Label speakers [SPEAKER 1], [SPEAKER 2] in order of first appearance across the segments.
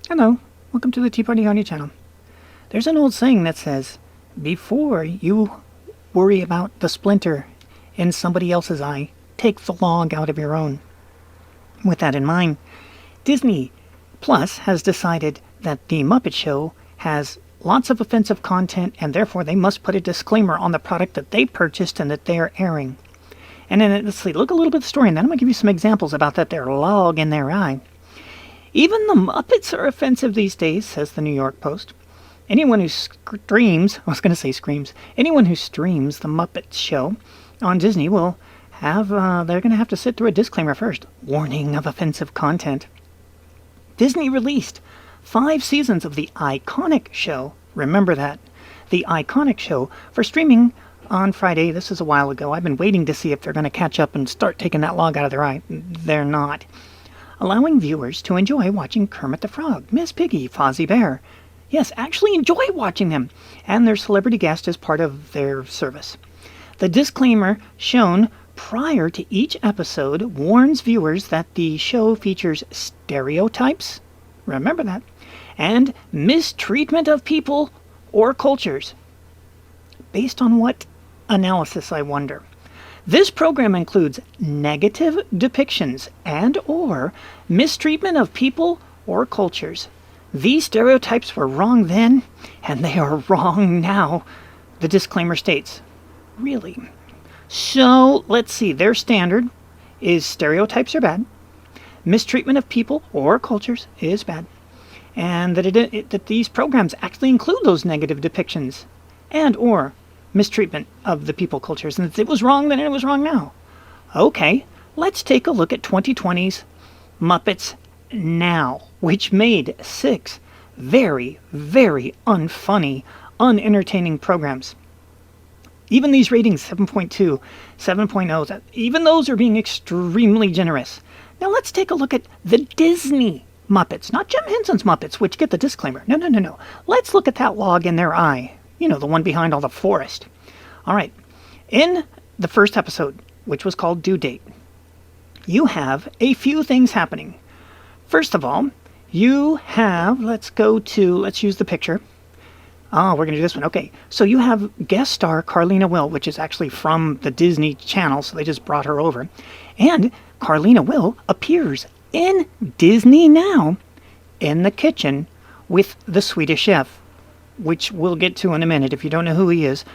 [SPEAKER 1] Hello, welcome to the Tea Party Audio channel. There's an old saying that says, before you worry about the splinter in somebody else's eye, take the log out of your own. With that in mind, Disney Plus has decided that the Muppet Show has lots of offensive content and therefore they must put a disclaimer on the product that they purchased and that they are airing. And then, let's see, look a little bit at the story and then I'm going to give you some examples about that there log in their eye. Even the Muppets are offensive these days, says the New York Post. Anyone who screams, anyone who streams the Muppets show on Disney will have, they're going to have to sit through a disclaimer first. Warning of offensive content. Disney released 5 seasons of the iconic show, remember that, the iconic show, for streaming on Friday. This is a while ago. I've been waiting to see if they're going to catch up and start taking that log out of their eye. They're not. Allowing viewers to enjoy watching Kermit the Frog, Miss Piggy, Fozzie Bear. Yes, actually enjoy watching them, and their celebrity guest as part of their service. The disclaimer shown prior to each episode warns viewers that the show features stereotypes, remember that, and mistreatment of people or cultures. Based on what analysis, I wonder? This program includes negative depictions and or mistreatment of people or cultures. These stereotypes were wrong then, and they are wrong now, the disclaimer states. Really? So, let's see, their standard is stereotypes are bad, mistreatment of people or cultures is bad, and that these programs actually include those negative depictions and or mistreatment of the people cultures, and if it was wrong then, it was wrong now. Okay, let's take a look at 2020's Muppets Now, which made 6 very, very unfunny, unentertaining programs. Even these ratings, 7.2, 7.0, even those are being extremely generous. Now let's take a look at the Disney Muppets, not Jim Henson's Muppets, which get the disclaimer. No. Let's look at that log in their eye. You know, the one behind all the forest. All right. In the first episode, which was called Due Date, you have a few things happening. First of all, you have, let's use the picture. Oh, we're going to do this one. Okay. So you have guest star Carlina Will, which is actually from the Disney Channel, so they just brought her over. And Carlina Will appears in Disney Now in the kitchen with the Swedish chef, which we'll get to in a minute. If you don't know who he is,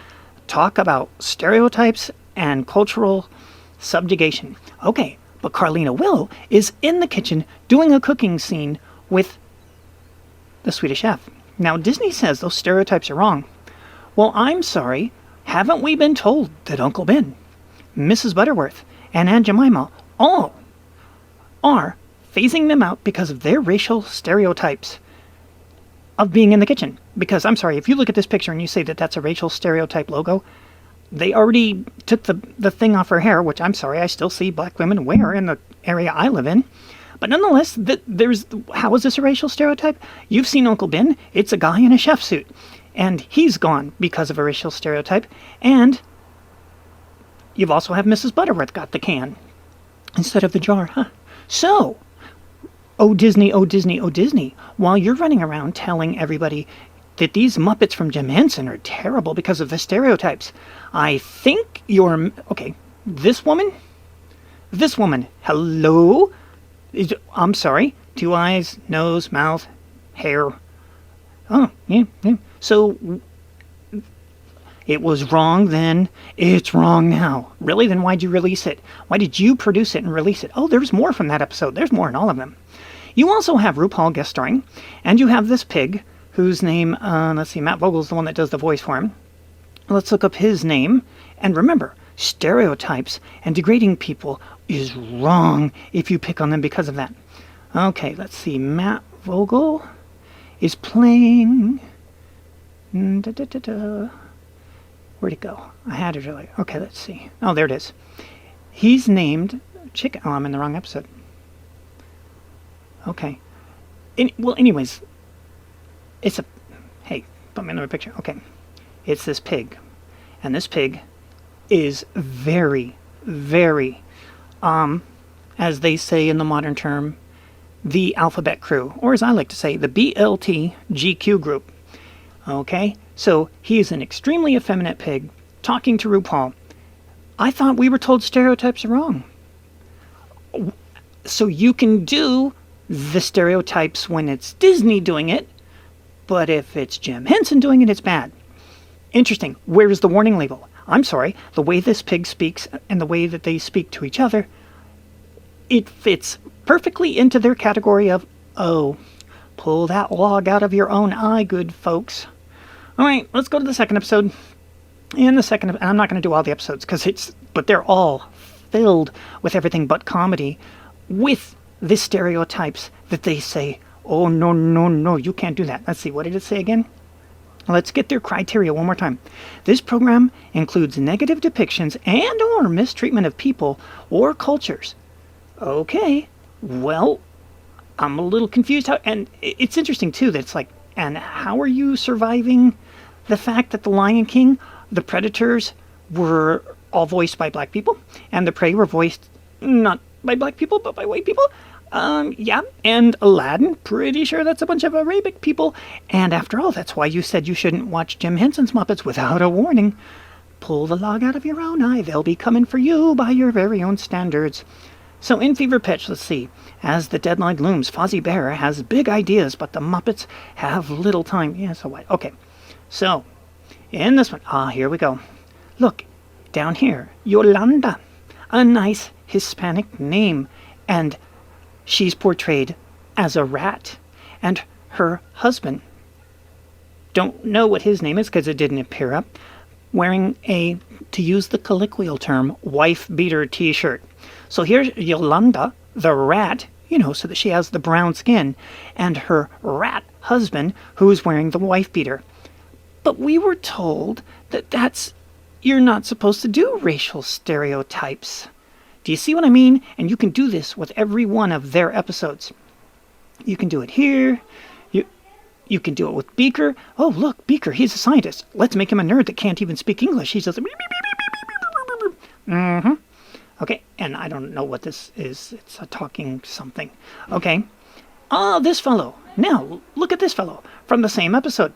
[SPEAKER 1] talk about stereotypes and cultural subjugation. Okay, but Carlina Will is in the kitchen doing a cooking scene with the Swedish chef. Now, Disney says those stereotypes are wrong. Well, I'm sorry, haven't we been told that Uncle Ben, Mrs. Butterworth, and Aunt Jemima all are phasing them out because of their racial stereotypes of being in the kitchen? Because, I'm sorry, if you look at this picture and you say that that's a racial stereotype logo, they already took the thing off her hair, which I'm sorry, I still see black women wear in the area I live in. But nonetheless, how is this a racial stereotype? You've seen Uncle Ben. It's a guy in a chef suit. And he's gone because of a racial stereotype. And you've also have Mrs. Butterworth got the can instead of the jar. Huh? So, oh Disney, oh Disney, oh Disney, while you're running around telling everybody that these Muppets from Jim Henson are terrible because of the stereotypes, I think you're... Okay, this woman, hello? I'm sorry, 2 eyes, nose, mouth, hair. Oh, yeah. So, it was wrong then, it's wrong now. Really? Then why'd you release it? Why did you produce it and release it? Oh, there's more from that episode. There's more in all of them. You also have RuPaul guest starring, and you have this pig, whose name, let's see, Matt Vogel's the one that does the voice for him. Let's look up his name, and remember, stereotypes and degrading people is wrong if you pick on them because of that. Okay, let's see, Matt Vogel is playing... Where'd it go? I had it earlier. Okay, let's see. Oh, there it is. He's named Chicken... Oh, I'm in the wrong episode. Okay. Well, anyways, it's a... Hey, put me in the picture. Okay. It's this pig. And this pig is very, very, as they say in the modern term, the alphabet crew, or as I like to say, the BLTGQ group. Okay? So he is an extremely effeminate pig talking to RuPaul. I thought we were told stereotypes are wrong. So you can do the stereotypes when it's Disney doing it, but if it's Jim Henson doing it, it's bad. Interesting. Where is the warning label? I'm sorry, the way this pig speaks and the way that they speak to each other, it fits perfectly into their category of, oh, pull that log out of your own eye, good folks. All right, let's go to the second episode. In the second, and I'm not going to do all the episodes but they're all filled with everything but comedy, with the stereotypes that they say, oh, no, you can't do that. Let's see, what did it say again? Let's get their criteria one more time. This program includes negative depictions and or mistreatment of people or cultures. Okay, well, I'm a little confused. And it's interesting, too, that it's like, and how are you surviving the fact that the Lion King, the predators were all voiced by black people, and the prey were voiced not by black people, but by white people? Yeah, and Aladdin, pretty sure that's a bunch of Arabic people. And after all, that's why you said you shouldn't watch Jim Henson's Muppets without a warning. Pull the log out of your own eye. They'll be coming for you by your very own standards. So in Fever Pitch, let's see. As the deadline looms, Fozzie Bear has big ideas, but the Muppets have little time. Yeah, so what? Okay. So, in this one, here we go. Look, down here, Yolanda. A nice Hispanic name. And she's portrayed as a rat. And her husband, don't know what his name is because it didn't appear up, wearing a, to use the colloquial term, wife-beater t-shirt. So here's Yolanda, the rat, so that she has the brown skin, and her rat husband, who's wearing the wife-beater. But we were told that you're not supposed to do racial stereotypes. Do you see what I mean? And you can do this with every one of their episodes. You can do it here. You can do it with Beaker. Oh, look, Beaker, he's a scientist. Let's make him a nerd that can't even speak English. He says, mm-hmm. Okay, and I don't know what this is. It's a talking something. Okay. This fellow. Now, look at this fellow from the same episode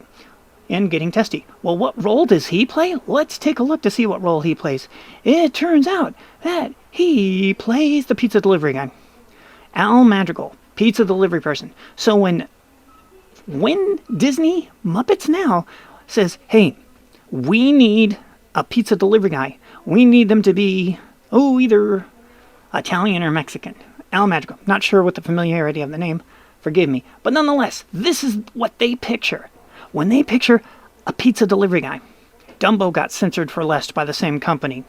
[SPEAKER 1] in Getting Testy. Well, what role does he play? Let's take a look to see what role he plays. It turns out that he plays the pizza delivery guy. Al Madrigal, pizza delivery person. So when Disney Muppets Now says, hey, we need a pizza delivery guy. We need them to be, either Italian or Mexican. Al Madrigal. Not sure what the familiarity of the name. Forgive me. But nonetheless, this is what they picture. When they picture a pizza delivery guy. Dumbo got censored for less by the same company.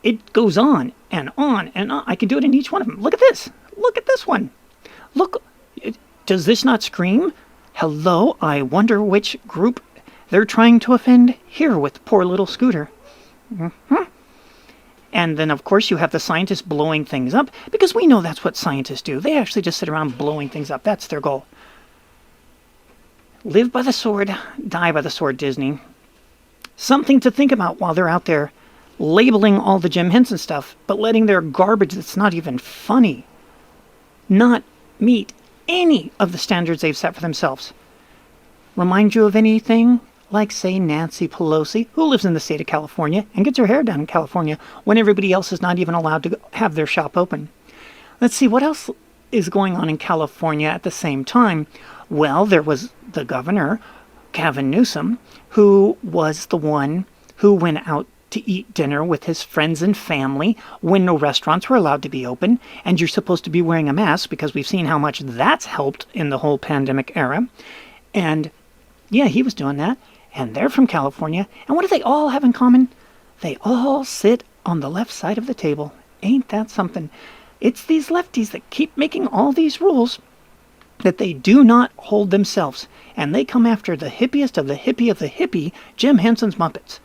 [SPEAKER 1] It goes on and on and on. I can do it in each one of them. Look at this. Look at this one. Look. Does this not scream? Hello, I wonder which group they're trying to offend here with poor little Scooter. Mm-hmm. And then, of course, you have the scientists blowing things up, because we know that's what scientists do. They actually just sit around blowing things up. That's their goal. Live by the sword, die by the sword, Disney. Something to think about while they're out there labeling all the Jim Henson stuff, but letting their garbage that's not even funny not meet any of the standards they've set for themselves. Remind you of anything? Like, say, Nancy Pelosi, who lives in the state of California and gets her hair done in California when everybody else is not even allowed to have their shop open. Let's see, what else is going on in California at the same time? Well, there was the governor, Gavin Newsom, who was the one who went out to eat dinner with his friends and family when no restaurants were allowed to be open, and you're supposed to be wearing a mask because we've seen how much that's helped in the whole pandemic era. And yeah, he was doing that. And they're from California. And what do they all have in common? They all sit on the left side of the table. Ain't that something? It's these lefties that keep making all these rules that they do not hold themselves. And they come after the hippiest of the hippie of the hippie, Jim Henson's Muppets.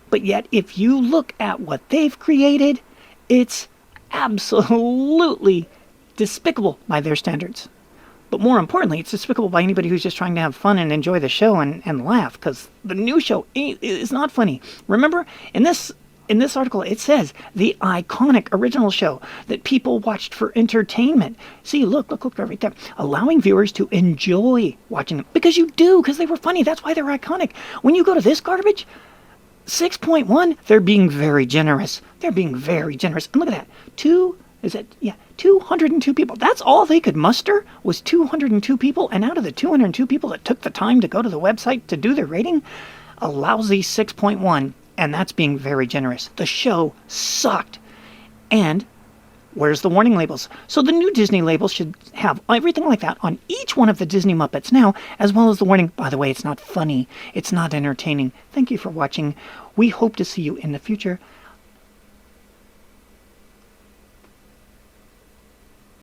[SPEAKER 1] But yet, if you look at what they've created, it's absolutely despicable by their standards. But more importantly, it's despicable by anybody who's just trying to have fun and enjoy the show and laugh, because the new show is not funny. Remember, in this in this article, it says the iconic original show that people watched for entertainment. See, look right there. Allowing viewers to enjoy watching them. Because you do, because they were funny. That's why they're iconic. When you go to this garbage, 6.1, they're being very generous. They're being very generous. And look at that. 202 people. That's all they could muster was 202 people. And out of the 202 people that took the time to go to the website to do their rating, a lousy 6.1. And that's being very generous. The show sucked. And where's the warning labels? So the new Disney labels should have everything like that on each one of the Disney Muppets now, as well as the warning, by the way, it's not funny. It's not entertaining. Thank you for watching. We hope to see you in the future.